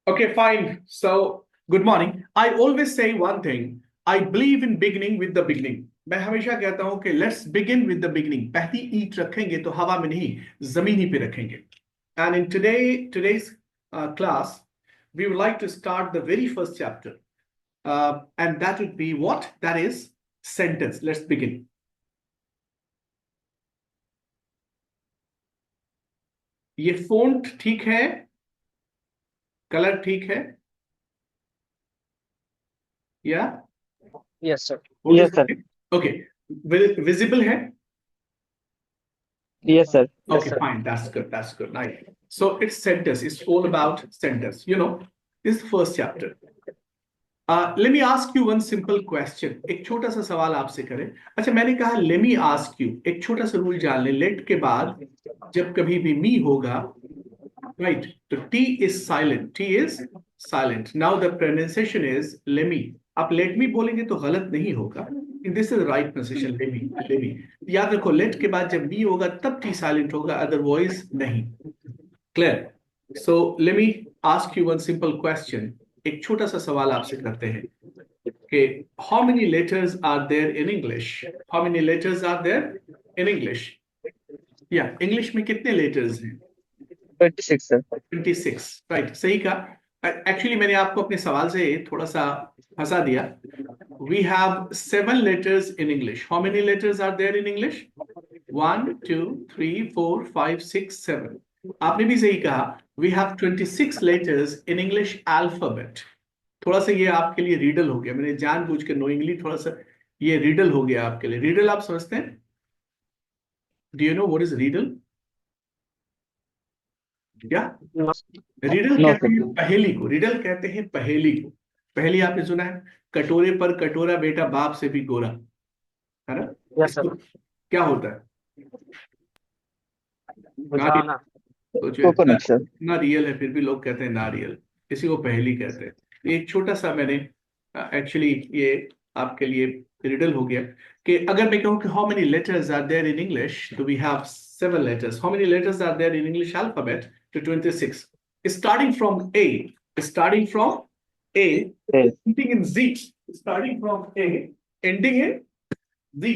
Okay, fine. So, good morning. I always say one thing. I believe in beginning with the beginning. मैं हमेशा कहता हूं कि let's begin with the beginning. पहली ईंट रखेंगे तो हवा में नहीं, जमीन ही पे रखेंगे. And in today's class, we would like to start the very first chapter, and that would be what? That is sentence. Let's begin. ये font ठीक है, कलर ठीक है, या Yes, sir. font Yes, is sir. okay. Okay, visible है. Yes, sir. Yes, Okay, sir. fine. That's good. That's good. Nice. So it's sentence. It's all about sentence. This is the first chapter. Let me ask you one simple question. एक छोटा सा सवाल आपसे करें. अच्छा, मैंने कहा let me ask you. एक छोटा सा रूल जान लें. Let के बाद जब कभी भी me होगा, right? तो T is silent. T is silent. Now the pronunciation is let me. आप let me बोलेंगे तो गलत नहीं होगा. This is the right pronunciation. Let me. Let me. याद रखो let के बाद जब me होगा तब T silent होगा, otherwise नहीं. Clear? So let me ask you one simple question. एक छोटा सा सवाल आपसे करते हैं कि how many letters are there in English? How many letters are there in English? Yeah, English में कितने letters हैं? 26, sir. 26, right? सही कहा. Actually मैंने आपको अपने सवाल से थोड़ा सा फंसा दिया. We have 7 letters in English. How many letters are there in English? 1, 2, 3, 4, 5, 6, 7. आपने भी सही कहा. We have 26 letters in English alphabet. थोड़ा सा ये आपके लिए रीडल हो गया. मैंने जानबूझ के नोइंगली थोड़ा सा ये रीडल हो गया आपके लिए. रीडल आप समझते हैं? Do you know what is riddle? क्या? No, रिडल no, कहते sir. हैं पहेली को. रिडल कहते हैं पहेली को. पहेली आपने सुना है? कटोरे पर कटोरा बेटा बाप से भी गोरा, है ना? Yes, sir. इसको क्या होता है? Bujana. सोचिए. Coconut, sir. ना रियल है फिर भी लोग कहते हैं ना रियल. इसी को पहेली कहते हैं. एक छोटा सा मैंने एक्चुअली ये आपके लिए रिडल हो गया कि अगर मैं कहूँ कि how many letters are there in English, तो we have 7 letters. How many letters are there in English alphabet? To 26. Starting from A, starting from A, Yes. ending in Z. Starting from A, ending in Z.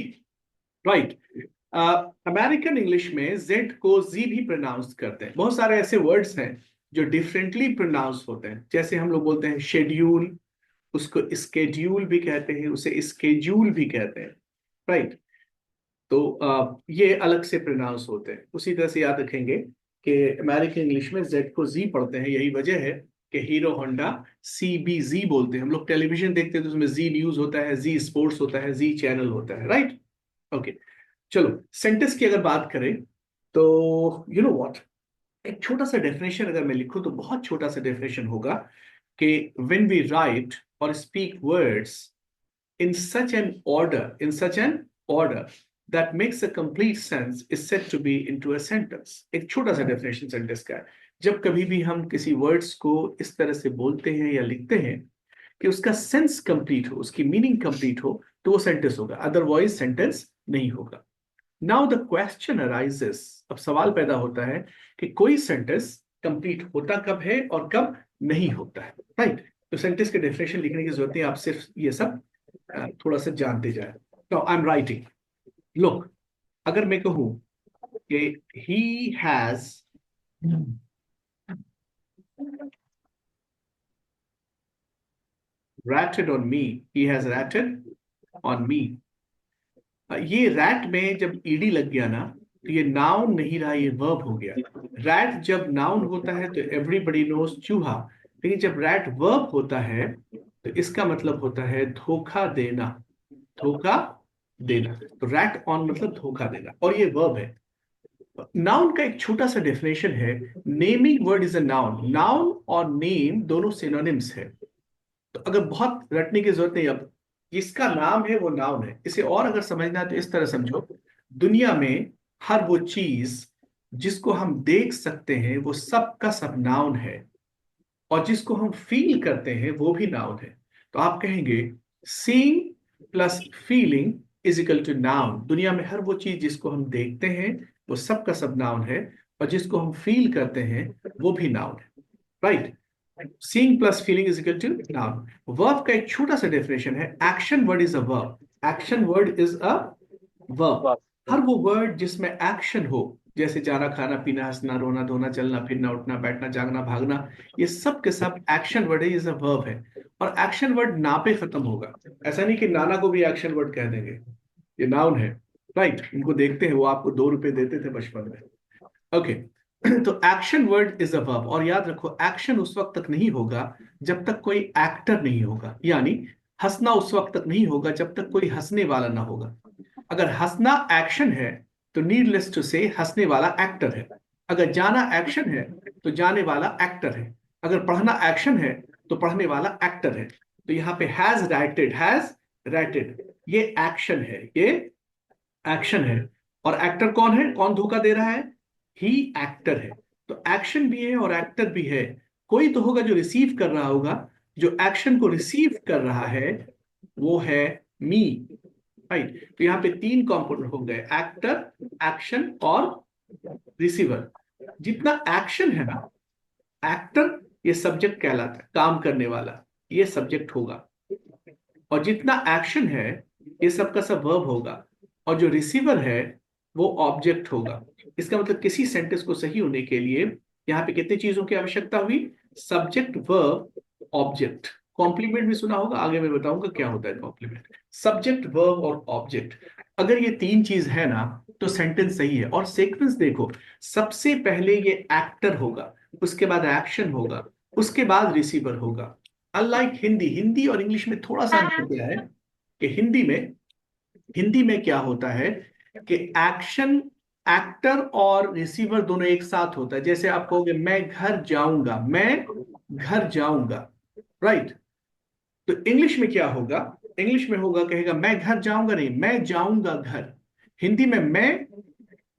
Right. American English में Z को Z भी pronounce करते हैं. बहुत सारे ऐसे words हैं जो डिफरेंटली प्रोनाउंस होते हैं. जैसे हम लोग बोलते हैं शेड्यूल, उसको स्केड्यूल भी कहते हैं, उसे स्केड्यूल भी कहते हैं. राइट. तो ये अलग से प्रोनाउंस होते हैं. उसी तरह से याद रखेंगे कि अमेरिकन इंग्लिश में Z को Z पढ़ते हैं. यही वजह है कि हीरो होंडा CBZ बोलते हैं. हम लोग टेलीविजन देखते हैं तो उसमें Z न्यूज होता है, Z स्पोर्ट्स होता है, Z चैनल होता है. राइट. ओके, चलो सेंटेंस की अगर बात करें तो यू नो व्हाट, एक छोटा सा डेफिनेशन अगर मैं लिखूं तो बहुत छोटा सा डेफिनेशन होगा कि व्हेन वी राइट और speak words in such an order that makes a complete sense is said to be into a sentence. एक छोटा सा डेफिनेशन सेंटेंस का है. जब कभी भी हम किसी वर्ड्स को इस तरह से बोलते हैं या लिखते हैं कि उसका सेंस कंप्लीट हो, उसकी मीनिंग कंप्लीट हो, तो वो सेंटेंस होगा. अदरवाइज सेंटेंस नहीं होगा. Now the question arises. अब सवाल पैदा होता है कि कोई सेंटेंस कंप्लीट होता कब है और कब नहीं होता है. राइट. तो सेंटेंस के डेफिनेशन लिखने की जरूरत नहीं, आप सिर्फ ये सब थोड़ा सा जानते जाए. तो आई एम राइटिंग. लुक, अगर मैं कहूं कि he has ratted on me, he has ratted on me. ये रैट में जब ईडी लग गया ना, तो ये नाउन नहीं रहा, ये वर्ब हो गया. रैट जब नाउन होता है तो एवरीबडी नोज चूहा, लेकिन जब रैट वर्ब होता है तो इसका मतलब होता है धोखा देना. धोखा देना. तो रैट ऑन मतलब धोखा देना, और ये वर्ब है. नाउन का एक छोटा सा डेफिनेशन है. Naming word is a noun. Noun और नेम दोनों सिनोनिम्स है. तो अगर बहुत रटने की जरूरत नहीं. अब जिसका नाम है वो नाउन है. इसे और अगर समझना है तो इस तरह समझो, दुनिया में हर वो चीज जिसको हम देख सकते हैं वो सब का सब नाउन है, और जिसको हम फील करते हैं वो भी नाउन है. तो आप कहेंगे seeing plus feeling is equal to noun. दुनिया में हर वो चीज जिसको हम देखते हैं वो सब का सब नाउन है, और जिसको हम फील करते हैं वो भी नाउन है. Right. Seeing plus feeling is equal to noun. Verb का एक छोटा सा डेफिनेशन है, action word is a verb. Action word is a verb. Wow. हर वो वर्ड जिसमें एक्शन हो, जैसे जाना, खाना, पीना, हंसना, रोना, धोना, चलना, फिरना, उठना, बैठना, जागना, भागना, ये सब के सब एक्शन वर्ड है, इज अ वर्ब है। और एक्शन वर्ड ना पे खत्म होगा। ऐसा नहीं कि नाना को भी एक्शन वर्ड कह देंगे, ये नाउन है। राइट, इनको देखते हैं, वो आपको 2 रुपए देते थे बचपन में। ओके। तो action word is a verb. और याद रखो, एक्शन उस वक्त तक नहीं होगा जब तक कोई एक्टर नहीं होगा, यानी हंसना उस वक्त तक नहीं होगा जब तक कोई हंसने वाला ना होगा। अगर हंसना एक्शन है तो नीडलेस टू से हंसने वाला एक्टर है। अगर जाना एक्शन है तो जाने वाला एक्टर है। अगर पढ़ना एक्शन है तो पढ़ने वाला एक्टर है। तो यहाँ पे हैज राइटेड, ये एक्शन है, ये एक्शन है। और एक्टर कौन है, कौन धोखा दे रहा है, ही एक्टर है। तो एक्शन भी है और एक्टर भी है। कोई तो होगा जो रिसीव कर रहा होगा। जो एक्शन को रिसीव कर रहा है वो है मी। राइट, तो यहाँ पे 3 कंपोनेंट हो गए, एक्टर, एक्शन और रिसीवर। जितना एक्शन है ना, एक्टर ये सब्जेक्ट कहलाता है, काम करने वाला, ये सब्जेक्ट होगा। और जितना एक्शन है ये सब का सब वर्ब होगा। और जो रिसीवर है वो ऑब्जेक्ट होगा। इसका मतलब किसी सेंटेंस को सही होने के लिए यहाँ पे कितनी चीजों की आवश्यकता हुई, सब्जेक्ट, वर्ब, ऑब्जेक्ट। कॉम्प्लीमेंट भी सुना होगा, आगे मैं बताऊंगा क्या होता है कॉम्प्लीमेंट। सब्जेक्ट, वर्ब और ऑब्जेक्ट, अगर ये 3 चीज है ना तो सेंटेंस सही है। और सीक्वेंस देखो, सबसे पहले ये एक्टर होगा, उसके बाद एक्शन होगा, उसके बाद रिसीवर होगा। अनलाइक हिंदी, हिंदी और इंग्लिश में थोड़ा सा अंतर क्या है कि हिंदी में क्या होता है कि एक्शन, एक्टर और रिसीवर दोनों एक साथ होता है। जैसे आप कहोगे मैं घर जाऊंगा, मैं घर जाऊंगा। राइट, तो इंग्लिश में क्या होगा, इंग्लिश में होगा, कहेगा मैं घर जाऊंगा, नहीं, मैं जाऊंगा घर। हिंदी में मैं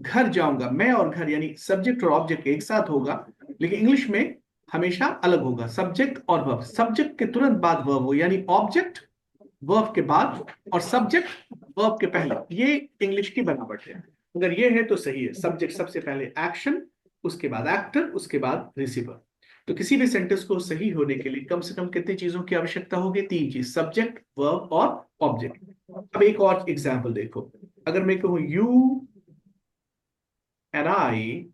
घर जाऊंगा, मैं और घर यानी सब्जेक्ट और ऑब्जेक्ट एक साथ होगा। लेकिन इंग्लिश में हमेशा अलग होगा, सब्जेक्ट और वर्ब, सब्जेक्ट के तुरंत बाद वर्ब हो, यानी ऑब्जेक्ट वर्ब के बाद और सब्जेक्ट वर्ब के पहले। ये इंग्लिश की बनावट है। अगर ये है तो सही है, सब्जेक्ट सबसे पहले एक्शन, उसके बाद एक्टर, उसके बाद रिसीवर। तो किसी भी सेंटेंस को सही होने के लिए कम से कम कितनी चीजों की आवश्यकता होगी, 3 चीज, सब्जेक्ट, वर्ब और ऑब्जेक्ट। अब एक और एग्जाम्पल देखो, अगर मैं कहूं you and I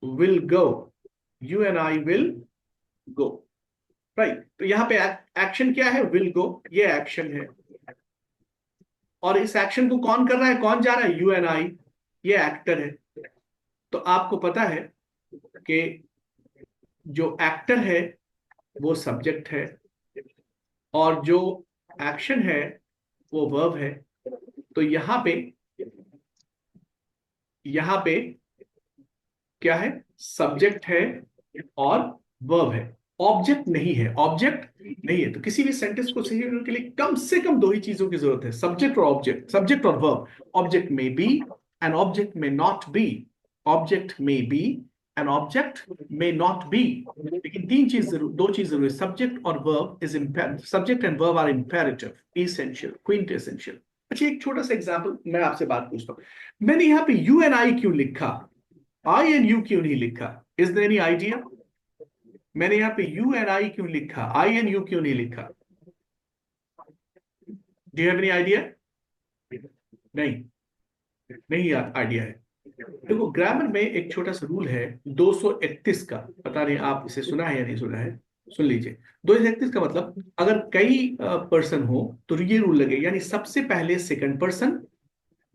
will go, you and I will go. Right, तो यहां पे एक्शन क्या है, विल गो, ये एक्शन है। और इस एक्शन को कौन कर रहा है, कौन जा रहा है, यू एंड आई, ये एक्टर है। तो आपको पता है कि जो एक्टर है वो सब्जेक्ट है और जो एक्शन है वो वर्ब है। तो यहां पे क्या है, सब्जेक्ट है और वर्ब है, ऑब्जेक्ट नहीं है, ऑब्जेक्ट नहीं है। तो किसी भी सेंटेंस को सही होने के लिए कम से कम 2 ही चीजों की जरूरत है, सब्जेक्ट और ऑब्जेक्ट, सब्जेक्ट और वर्ब। ऑब्जेक्ट में बी एंड ऑब्जेक्ट में नॉट बी, ऑब्जेक्ट में बी एंड ऑब्जेक्ट में नॉट बी। लेकिन 3 चीज जरूर, 2 चीज जरूर, सब्जेक्ट और verb is subject and verb are imperative, essential, quintessential. अच्छा, एक छोटा सा एग्जांपल मैं आपसे बात पूछता हूं, मैंने यहाँ पे यू एंड आई क्यों लिखा, आई एंड यू क्यों नहीं लिखा, इज देयर एनी आइडिया। मैंने यहाँ पे यू एंड आई क्यों लिखा, आई एंड यू क्यों नहीं लिखा, do you have any idea. नहीं, नहीं आइडिया है। देखो, ग्रामर में एक छोटा सा रूल है 231 का, पता नहीं आप इसे सुना है या नहीं सुना है, सुन लीजिए। 231 का मतलब, अगर कई पर्सन हो तो ये रूल लगे, यानी सबसे पहले सेकंड पर्सन,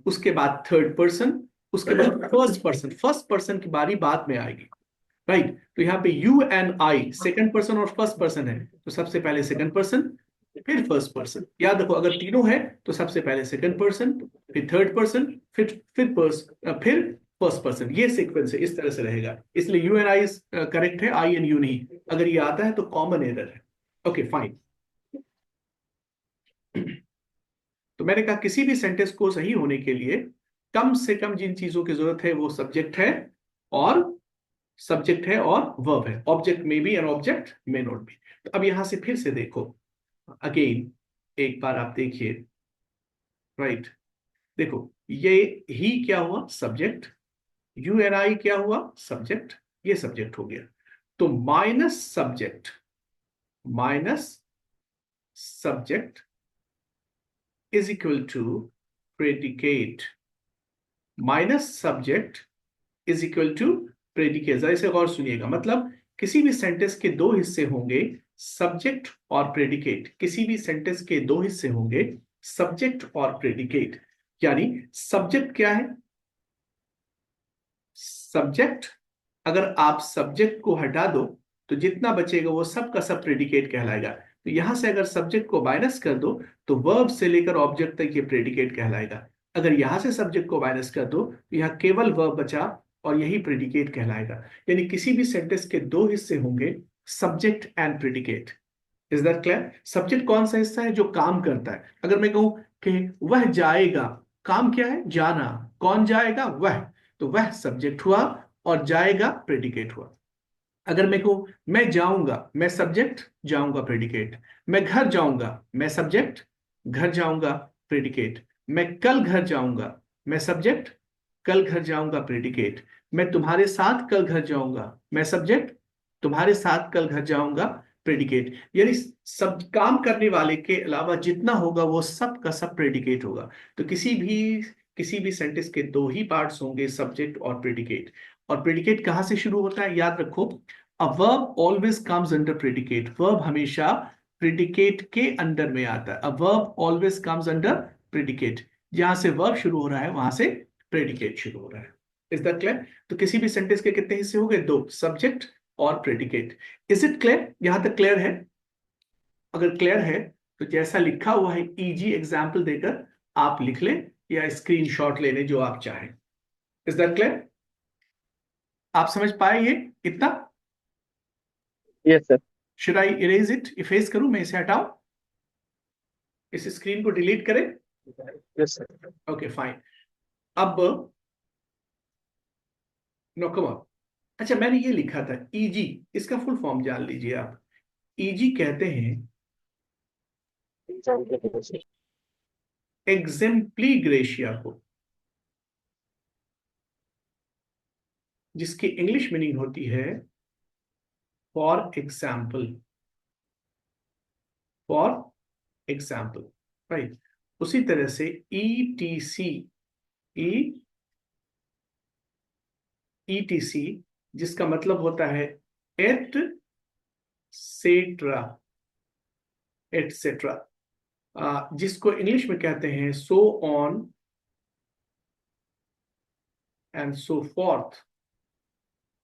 उसके बाद थर्ड पर्सन, उसके बाद फर्स्ट पर्सन की बारी बाद में आएगी। राइट, तो यहाँ पे you and I second person और फर्स्ट पर्सन है, तो सबसे पहले सेकंड पर्सन, फिर फर्स्ट पर्सन। याद रखो, अगर तीनों है तो सबसे पहले सेकंड पर्सन, फिर थर्ड पर्सन, फिर फर्स्ट पर्सन। ये सीक्वेंस है, इस तरह से रहेगा। इसलिए यू एंड आई करेक्ट है, आई एंड यू नहीं। अगर ये आता है तो कॉमन एरर है। Okay fine. तो मैंने कहा किसी भी सेंटेंस को सही होने के लिए कम से कम जिन चीजों की जरूरत है वो और सब्जेक्ट है और वर्ब है। ऑब्जेक्ट में बी एंड ऑब्जेक्ट में नॉट बी। तो अब यहां से फिर से देखो, अगेन एक बार आप देखिए। राइट, देखो, ये ही क्या हुआ, सब्जेक्ट, यू एंड आई क्या हुआ, सब्जेक्ट, ये सब्जेक्ट हो गया। तो minus subject is equal to predicate. Minus subject is equal to predicate. जरा इसे गौर सुनिएगा, मतलब किसी भी सेंटेंस के दो हिस्से होंगे, सब्जेक्ट और प्रेडिकेट। किसी भी सेंटेंस के दो हिस्से होंगे, सब्जेक्ट और प्रेडिकेट। यानी सब्जेक्ट क्या है? सब्जेक्ट, अगर आप सब्जेक्ट को हटा दो तो जितना बचेगा वो सब का सब प्रेडिकेट कहलाएगा। तो यहां से अगर सब्जेक्ट को माइनस कर दो तो वर्ब से लेकर ऑब्जेक्ट तक ये प्रेडिकेट कहलाएगा। अगर यहां से सब्जेक्ट को माइनस कर दो तो यहाँ केवल वर्ब बचा और यही प्रेडिकेट कहलाएगा। यानी किसी भी सेंटेंस के दो हिस्से होंगे, subject and predicate. Is that clear? Subject कौन सा हिस्सा है? जो काम करता है। अगर मैं कहूं कि वह जाएगा, काम क्या है? जाना। कौन जाएगा? वह। तो वह सब्जेक्ट हुआ और जाएगा प्रेडिकेट हुआ। अगर मैं कहूं मैं जाऊंगा, मैं सब्जेक्ट, जाऊंगा प्रेडिकेट। मैं घर जाऊंगा, मैं सब्जेक्ट, घर जाऊंगा प्रेडिकेट। मैं कल घर जाऊंगा, मैं सब्जेक्ट, कल घर जाऊंगा प्रेडिकेट। मैं तुम्हारे साथ कल घर जाऊंगा, मैं सब्जेक्ट, तुम्हारे साथ कल घर जाऊंगा प्रेडिकेट। यानी सब काम करने वाले के अलावा जितना होगा वो सब का सब प्रेडिकेट होगा। तो किसी भी सेंटेंस के दो ही पार्ट्स होंगे, सब्जेक्ट और प्रेडिकेट। और प्रेडिकेट कहां से शुरू होता है? याद रखो, a verb always comes under predicate. Verb हमेशा प्रेडिकेट के अंडर में आता है। A verb always comes under predicate. जहां से वर्ब शुरू हो रहा है वहां से प्रेडिकेट शुरू हो रहा है। Is that clear? तो किसी भी सेंटेंस के कितने हिस्से हो गए? दो, सब्जेक्ट और प्रेडिकेट। Is it clear? यहां तक क्लियर है? अगर क्लियर है तो जैसा लिखा हुआ है इजी एग्जाम्पल देकर आप लिख लें या स्क्रीनशॉट ले लें, जो आप चाहें। Is that clear? आप समझ पाए ये इतना? Yes, sir. Should I erase it? इफेज करूं मैं? इसे हटाऊं? इस स्क्रीन को डिलीट करें? Yes, sir. Okay fine. अब नो कम ऑन। अच्छा, मैंने ये लिखा था इजी, इसका फुल फॉर्म जान लीजिए आप। इजी कहते हैं एग्जेम्पली ग्रेशिया को, जिसकी इंग्लिश मीनिंग होती है for example. For example, right. उसी तरह से ईटीसी, ईटीसी जिसका मतलब होता है एट सेट्रा, एटसेट्रा, जिसको इंग्लिश में कहते हैं so on and so forth,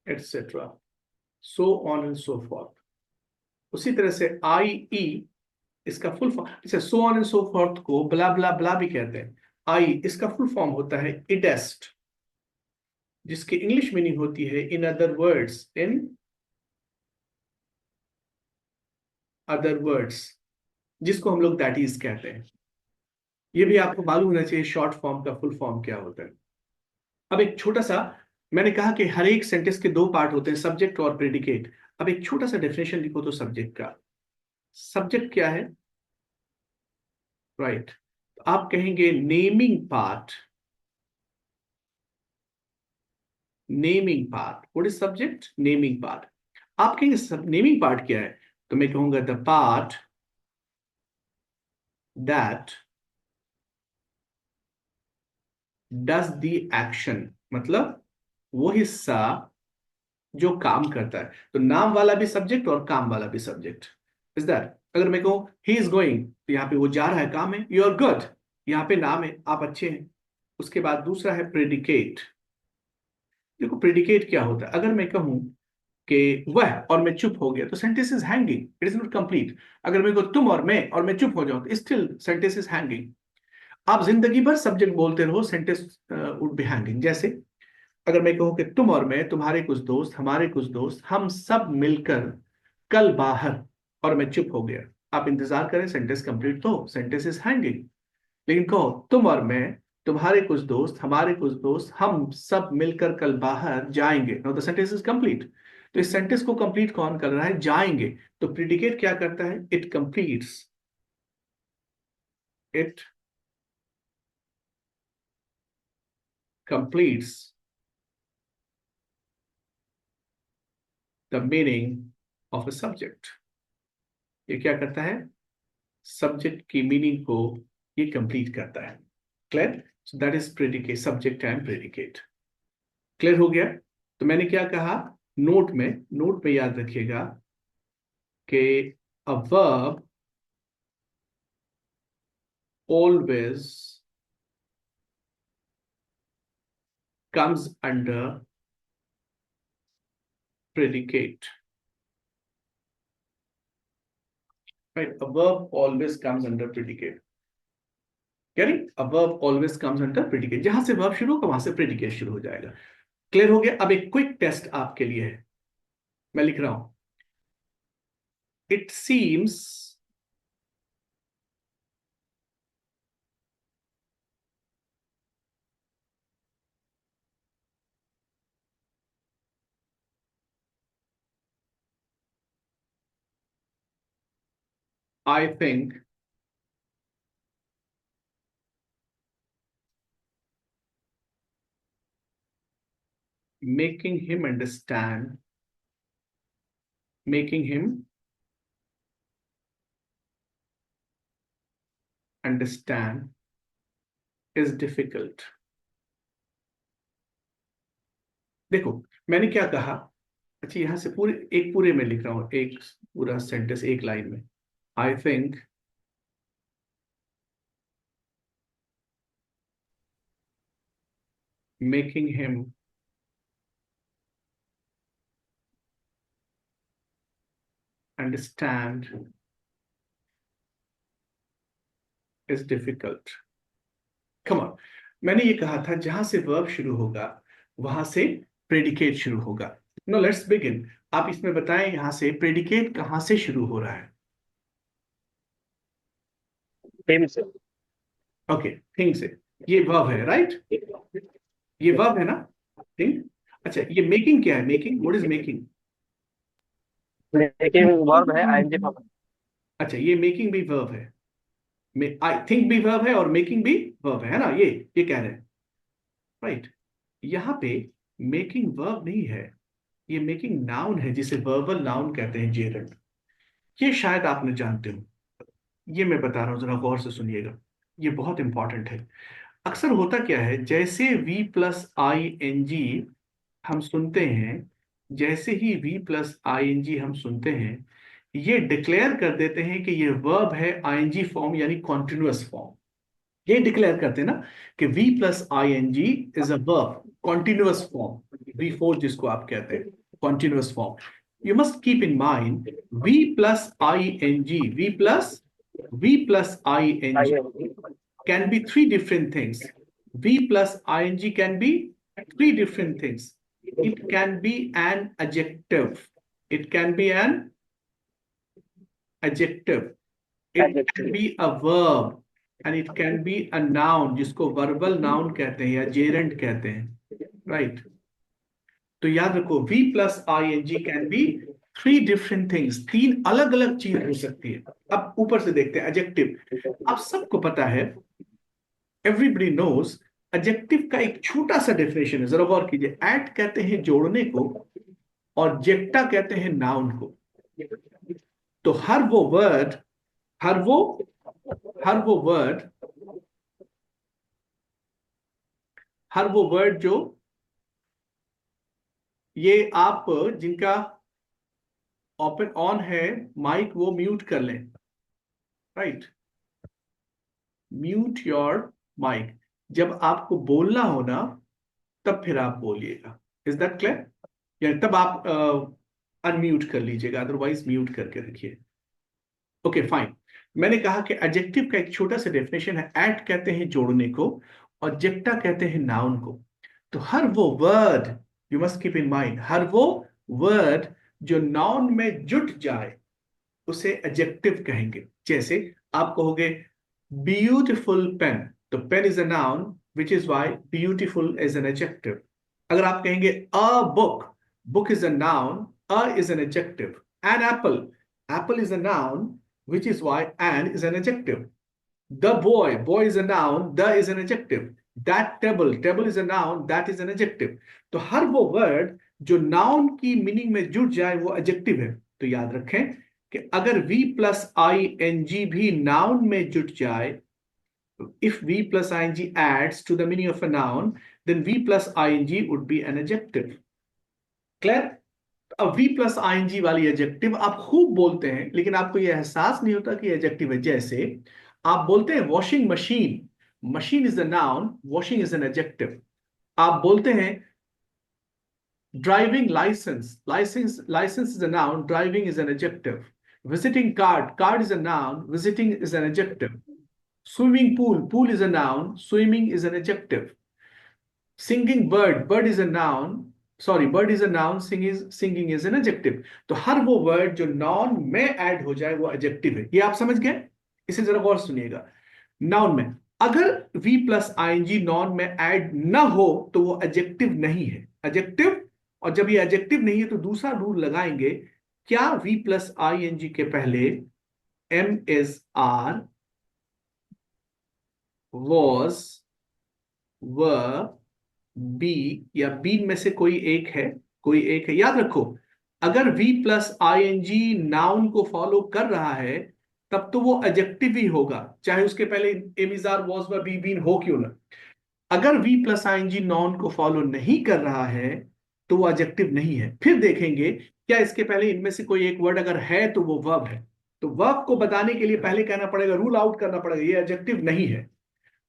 etcetera, so on and so forth. उसी तरह से आई ई, इसका फुल फॉर्म, जैसे so on and so forth को ब्ला ब्ला ब्ला भी कहते हैं। आई, इसका फुल फॉर्म होता है इडेस्ट, जिसकी इंग्लिश मीनिंग होती है in other words, in other words, जिसको हम लोग दैट इज कहते हैं। ये भी आपको मालूम होना चाहिए शॉर्ट फॉर्म का फुल फॉर्म क्या होता है। अब एक छोटा सा, मैंने कहा कि हर एक सेंटेंस के दो पार्ट होते हैं, सब्जेक्ट और प्रेडिकेट। अब एक छोटा सा डेफिनेशन लिखो तो सब्जेक्ट का। सब्जेक्ट क्या है? राइट, आप कहेंगे naming part. Naming part, what is subject? Naming part. आप कहेंगे नेमिंग पार्ट क्या है? तो मैं कहूंगा the part that does the action, मतलब वो हिस्सा जो काम करता है। तो नाम वाला भी सब्जेक्ट और काम वाला भी सब्जेक्ट। Is that? अगर मैं कहूं ही इज गोइंग, तो यहाँ पे वो जा रहा है, काम है। यू आर गुड, यहाँ पे नाम है, आप अच्छे हैं। उसके बाद दूसरा है प्रेडिकेट। देखो प्रेडिकेट क्या होता है? अगर मैं कहूं कि वह और मैं चुप हो गया तो sentence is hanging, it is not complete. अगर मैं कहूं तुम और मैं चुप हो जाऊं तो स्टिल सेंटेंस इज हैंगिंग। आप जिंदगी भर सब्जेक्ट बोलते रहो, सेंटेंस वुड बी हैंगिंग। जैसे अगर मैं कहूं कि तुम और मैं, तुम्हारे कुछ दोस्त, हमारे कुछ दोस्त, हम सब मिलकर कल बाहर, और मैं चुप हो गया, आप इंतजार करें, सेंटेंस कंप्लीट तो सेंटेंस इज हैंगिंग। लेकिन कहो तुम और मैं, तुम्हारे कुछ दोस्त, हमारे कुछ दोस्त, हम सब मिलकर कल बाहर जाएंगे, know the sentence is complete. तो इस सेंटेंस को कंप्लीट कौन कर रहा है? जाएंगे। तो प्रीडिकेट क्या करता है? It completes, it completes the meaning of a subject. ये क्या करता है? सब्जेक्ट की मीनिंग को ये कंप्लीट करता है। Clear? So that is predicate, subject and predicate. Clear हो गया? तो मैंने क्या कहा, नोट में याद रखिएगा कि a verb always comes under predicate, right? A verb always comes under predicate. यानी a verb always comes under predicate, जहां से verb शुरू होगा वहां से predicate शुरू हो जाएगा। क्लियर हो गया? अब एक क्विक टेस्ट आपके लिए है, मैं लिख रहा हूं। It seems I think making him understand is difficult। देखो मैंने क्या कहा, अच्छा यहां से पूरे में लिख रहा हूं, एक पूरा सेंटेंस एक लाइन में। I think making him understand is difficult. Come on, मैंने ये कहा था जहां से वर्ब शुरू होगा वहां से प्रेडिकेट शुरू होगा। No let's begin. आप इसमें बताएं यहां से प्रेडिकेट कहां से शुरू हो रहा है? him से। ओके, थिंग से। ये वर्ब है, राइट? ये वर्ब है ना, थिंक। अच्छा ये मेकिंग क्या है? Making, what is making? लेकिन वर्ब है आईएनजी फॉर्म। अच्छा ये मेकिंग भी वर्ब है, आई थिंक भी वर्ब है और मेकिंग भी वर्ब है ना, ये कह रहे हैं, राइट? यहाँ पे मेकिंग वर्ब नहीं है, ये मेकिंग नाउन है जिसे वर्बल नाउन कहते हैं, जेरंड। ये शायद आप न जानते हो, ये मैं बता रहा हूं, जरा गौर से सुनिएगा, ये बहुत इंपॉर्टेंट है। अक्सर होता क्या है, जैसे V plus I N G हम सुनते हैं, जैसे ही V plus I N G हम सुनते हैं, ये डिक्लेयर कर देते हैं कि ये वर्ब है आईएनजी फॉर्म यानी कॉन्टिन्यूअस फॉर्म। ये डिक्लेयर करते हैं ना कि V plus I N G is a verb continuous form, V for जिसको आप कहते हैं continuous form. You must keep in mind V plus I N G, V plus I N G can be three different things. V plus ing can be three different things. It can be an adjective. It can be an adjective. It can be a verb. And it can be a noun, जिसको verbal noun कहते हैं या gerund कहते हैं, right? तो याद रखो V plus ing can be three different things. तीन अलग अलग चीज हो सकती है। अब ऊपर से देखते हैं adjective। आप सबको पता है, एवरीबडी नोज, एडजेक्टिव का एक छोटा सा डेफिनेशन है, जरा गौर कीजिए। एट कहते हैं जोड़ने को और जेक्टा कहते हैं नाउन को। तो हर वो वर्ड हर वो वर्ड जो ये आप जिनका ओपन ऑन है माइक वो म्यूट कर लें, राइट? Mute your mic. जब आपको बोलना हो ना तब फिर आप बोलिएगा। Is that clear? यानी तब आप अनम्यूट कर लीजिएगा, अदरवाइज म्यूट करके रखिए। Okay fine. मैंने कहा कि एडजेक्टिव का एक छोटा सा डेफिनेशन है, एट कहते हैं जोड़ने को और जेक्टा कहते हैं नाउन को। तो हर वो word, you must keep in mind, हर वो वर्ड जो नाउन में जुट जाए उसे एडजेक्टिव कहेंगे। जैसे आप कहोगे ब्यूटिफुल पेन, तो pen is a noun which is why beautiful is an adjective. अगर आप कहेंगे a book, book is a noun, a is an adjective. An apple, apple is a noun, which is why an is an adjective. The boy, boy is a noun, the is an adjective. That table, table is a noun, that is an adjective. तो हर वो word जो noun की meaning में जुड़ जाए वो adjective है। तो याद रखें कि अगर V plus I N G भी नाउन में जुट जाए, if V plus ing adds to the meaning of a noun, then V plus ing would be an adjective. Clear? अब V प्लस ing वाली एडजेक्टिव आप खूब बोलते हैं, लेकिन आपको यह एहसास नहीं होता कि एडजेक्टिव है। जैसे आप बोलते हैं washing machine, machine is a noun, washing is an adjective. आप बोलते हैं driving licence, licence is a noun, driving is an adjective. Visiting card, card is a noun, visiting is an adjective. Swimming pool, pool is a noun, swimming is an adjective. Singing bird, bird is a noun, sorry, bird is a noun, singing is an adjective. तो हर वो word जो noun में add हो जाए वो adjective है। ये आप समझ गए? इसे जरा गौर सुनिएगा। नाउन में अगर V प्लस आईएनजी नाउन में ऐड ना हो तो वो एडजेक्टिव नहीं है। एडजेक्टिव, और जब ये एडजेक्टिव नहीं है तो दूसरा रूल लगाएंगे, क्या V प्लस आईएनजी के पहले am is are, was, were, be, या बी में से कोई एक है, कोई एक है। याद रखो, अगर V plus I N G noun को फॉलो कर रहा है तब तो वो एडजेक्टिव ही होगा, चाहे उसके पहले am is are was were be been हो क्यों ना। अगर V plus I N G noun को फॉलो नहीं कर रहा है तो वो एडजेक्टिव नहीं है। फिर देखेंगे क्या इसके पहले इनमें से कोई एक वर्ड अगर है तो वो वर्ब है। तो वर्ब को बताने के लिए पहले कहना पड़ेगा, रूल आउट करना पड़ेगा, ये एडजेक्टिव नहीं है।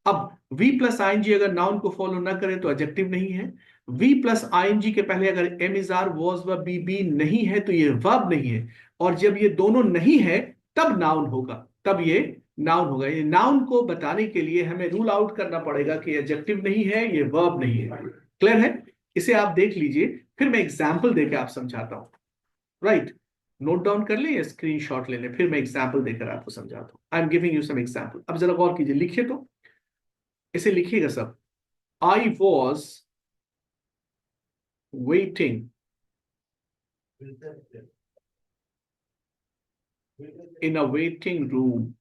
अब V प्लस आईएनजी अगर नाउन को फॉलो ना करे तो एडजेक्टिव नहीं है। V प्लस आईएनजी के पहले अगर M is are was were B B नहीं है तो ये वर्ब नहीं है। और जब ये दोनों नहीं है तब नाउन होगा, तब ये नाउन होगा। ये नाउन को बताने के लिए हमें रूल आउट करना पड़ेगा कि एडजेक्टिव नहीं है, ये वर्ब नहीं है। क्लियर है? इसे आप देख लीजिए, फिर मैं एग्जाम्पल देकर आप समझाता हूं। राइट, नोट डाउन कर ले या स्क्रीन शॉट ले लें, फिर मैं एग्जाम्पल देकर आपको समझाता हूं। I am giving you some example. अब जरा गौर कीजिए, लिखिए तो, इसे लिखिएगा सब। I was waiting in a waiting room.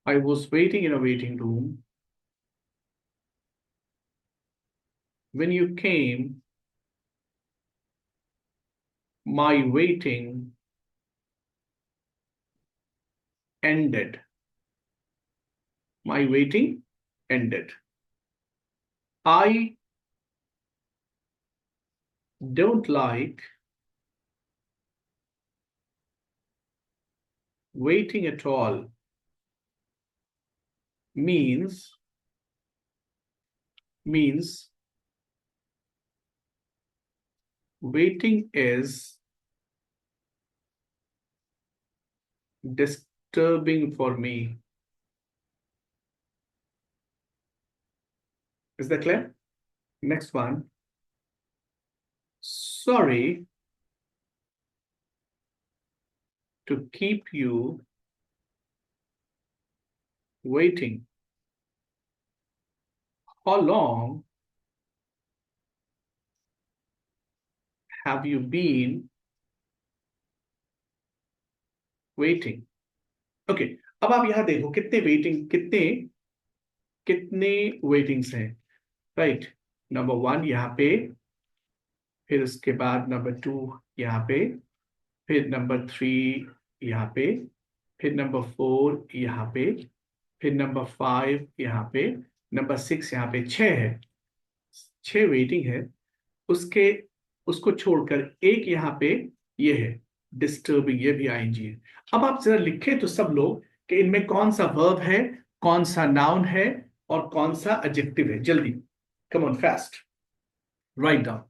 I was waiting in a waiting room. When you came, my waiting ended. My waiting ended. I don't like waiting at all. Means waiting is disturbing for me. Is that clear? Next one. Sorry to keep you waiting. How long have you been waiting? Okay, अब आप यहां देखो कितने waiting, कितने कितने वेटिंग्स हैं। Right, number 1 यहाँ पे, फिर उसके बाद नंबर 2 यहाँ पे, फिर नंबर 3 यहाँ पे, फिर नंबर 4 यहाँ पे, फिर नंबर 5 यहाँ पे, नंबर 6 यहाँ पे। 6 है, 6 वेटिंग है। उसके उसको छोड़कर एक यहाँ पे ये है डिस्टर्बिंग, ये भी आईएनजी है। अब आप जरा लिखें तो सब लोग कि इनमें कौन सा वर्ब है, कौन सा नाउन है और कौन सा एडजेक्टिव है। जल्दी, come on fast, write down,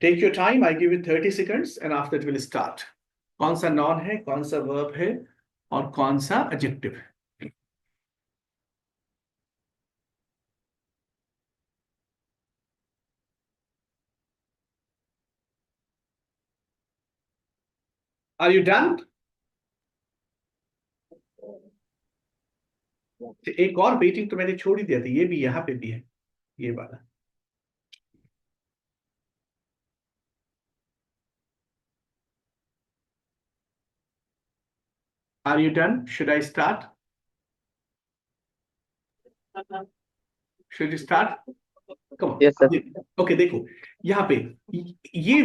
take your time, I give you 30 seconds and after that will start. कौन सा नाउन है, कौन सा वर्ब है और कौन सा एडजेक्टिव है। Are you done? एक और वेटिंग तो मैंने छोड़ ही दिया था, ये भी यहाँ पे भी है, ये वाला। Are you done? Should I start? Should you start? Come on. Yes, sir. Okay देखो यहाँ पे ये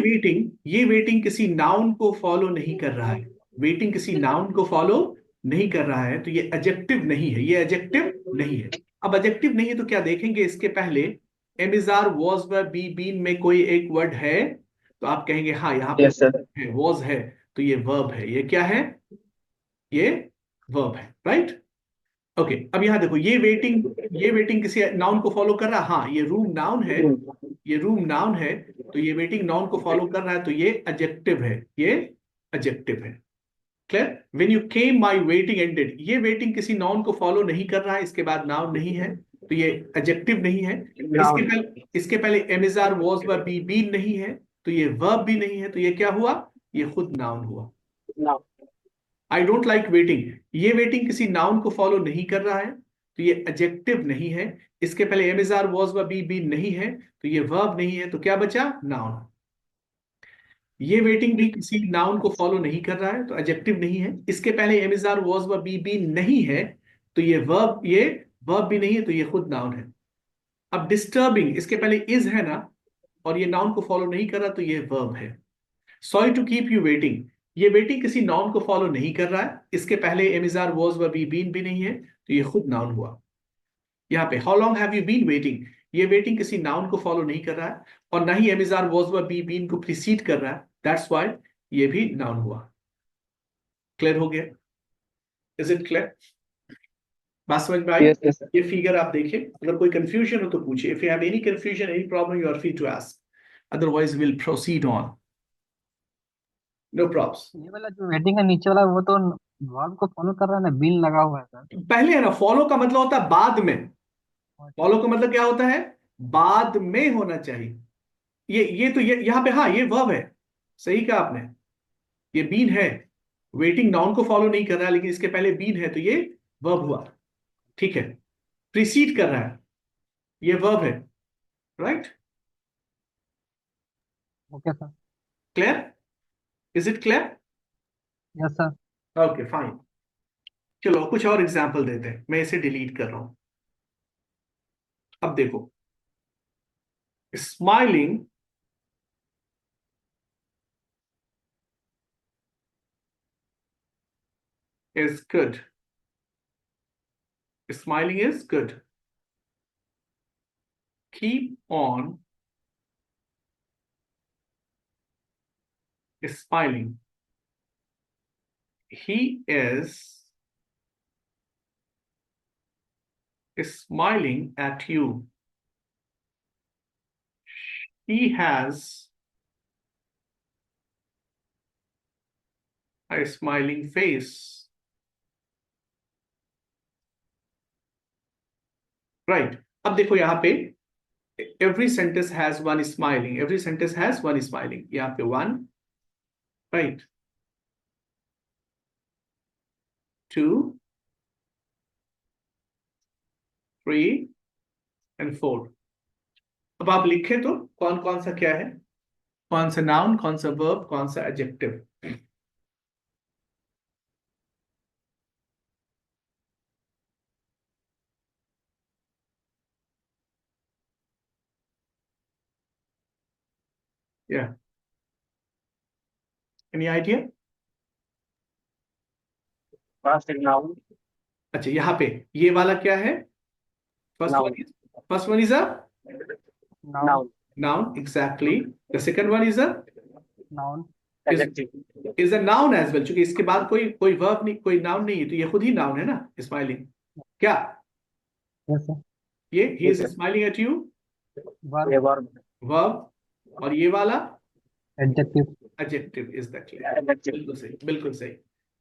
वेटिंग किसी नाउन को फॉलो नहीं कर रहा है। वेटिंग किसी नाउन को फॉलो नहीं कर रहा है, तो ये एडजेक्टिव नहीं है, ये एडजेक्टिव नहीं है। अब एडजेक्टिव नहीं है तो क्या देखेंगे, इसके पहले am is are was were be been में कोई एक वर्ड है तो आप कहेंगे हाँ यहाँ पे Yes, sir. है, वॉज है, तो ये वर्ब है। ये क्या है? ये वर्ब है, राइट? ओके अब यहाँ देखो ये वेटिंग किसी नाउन को फॉलो कर रहा है। हाँ ये रूम नाउन है, ये रूम नाउन है, तो ये वेटिंग नाउन को फॉलो कर रहा है, तो ये एडजेक्टिव है, ये एडजेक्टिव है। Clear? When you came my waiting ended, ये वेटिंग किसी नाउन को फॉलो नहीं कर रहा है, इसके बाद नाउन नहीं है, तो ये एडजेक्टिव नहीं है। इसके पहले am is are was were be been नहीं है, तो ये वर्ब भी नहीं है, तो ये क्या हुआ? ये खुद नाउन हुआ। Now. I don't like waiting, ये वेटिंग किसी नाउन को फॉलो नहीं कर रहा है, तो ये एडजेक्टिव नहीं है। इसके पहले am is are was were be been नहीं है, तो ये वर्ब नहीं है, तो क्या बचा? नाउन। ये वेटिंग भी किसी नाउन को फॉलो नहीं कर रहा है, तो एडजेक्टिव नहीं है। इसके पहले am is are was were be been नहीं है, तो ये वर्ब भी नहीं है, तो ये खुद नाउन है। अब डिस्टर्बिंग, इसके पहले इज है ना, और ये नाउन को फॉलो नहीं कर रहा, तो ये वर्ब है। Sorry to keep you waiting, ये वेटिंग किसी नाउन को फॉलो नहीं कर रहा है, इसके पहले am is are was were be been भी नहीं है, तो ये खुद नाउन हुआ। यहाँ पे how long have you been waiting, ये वेटिंग किसी नाउन को फॉलो नहीं कर रहा है, और ना ही am is are was were be been को प्रीसीड कर रहा है, दैट्स व्हाई ये भी नाउन हुआ। क्लियर हो गया? Is it clear? बात समझ में आई? Yes, yes, sir. ये फिगर आप देखिए, अगर कोई कंफ्यूजन हो तो पूछिए। If you have any confusion, any problem, you are free to ask, otherwise will proceed on. No problem. ये वाला जो वेटिंग है नीचे वाला, वो तो वर्ब को फॉलो कर रहा है ना, बिन लगा हुआ है सर। पहले है ना, फॉलो का मतलब होता है बाद में। फॉलो का मतलब क्या होता है? बाद में होना चाहिए। ये तो यहाँ पे हाँ ये वर्ब है, सही कहा आपने, ये बीन है। वेटिंग नाउन को फॉलो नहीं कर रहा है, लेकिन इसके पहले बीन है, तो ये वर्ब हुआ। ठीक है, प्रीसीड कर रहा है, ये वर्ब है, right? Okay sir. Clear? Is it clear? Yes sir. Okay fine. चलो कुछ और एग्जाम्पल देते हैं, मैं इसे डिलीट कर रहा हूं। अब देखो, smiling is good. Smiling is good. Keep on smiling. He is smiling at you. He has a smiling face. Right. अब देखो यहाँ पे every sentence has one smiling. Every sentence has one smiling. यहाँ पे one, right? 2, 3 and 4. अब आप लिखे तो कौन कौन सा क्या है, कौन सा नाउन, कौन सा वर्ब, कौन सा adjective. Yeah. Any idea? Past and noun. अच्छा यहाँ पे ये वाला क्या है? Noun. First one is a Noun. noun, exactly. The second one is a noun. Adjective. noun as well. क्योंकि इसके बाद कोई verb नहीं, कोई noun नहीं है, तो ये खुद ही noun है ना, smiling। क्या यस सर। ये he is Yes, sir. smiling at you, verb. A verb. verb, और ये वाला adjective. adjective is the clear। Adjective. बिल्कुल सही, बिल्कुल सही।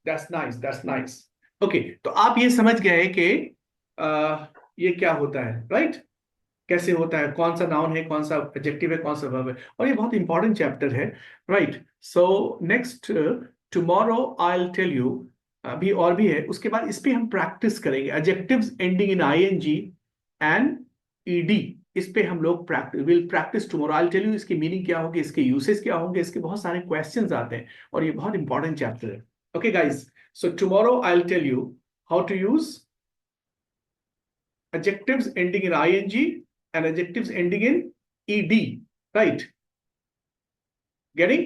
That's nice, that's nice। Okay, तो आप ये समझ गए कि ये क्या होता है, राइट? कैसे होता है, कौन सा नाउन है, कौन सा एडजेक्टिव है, कौन सा वर्ब है, और ये बहुत इंपॉर्टेंट चैप्टर है, right? So next tomorrow I will tell you, अभी और भी है, उसके बाद इस पे हम प्रैक्टिस करेंगे। Adjectives ending in ING and ED, इस पे हम लोग will practice tomorrow. I will tell you इसकी मीनिंग क्या होगी, इसके यूसेज क्या होंगे, इसके बहुत सारे क्वेश्चंस आते हैं, और ये बहुत इंपॉर्टेंट चैप्टर है। Okay guys, So tomorrow I'll tell you how to use adjectives ending in ing and adjectives ending in ed, right? Getting?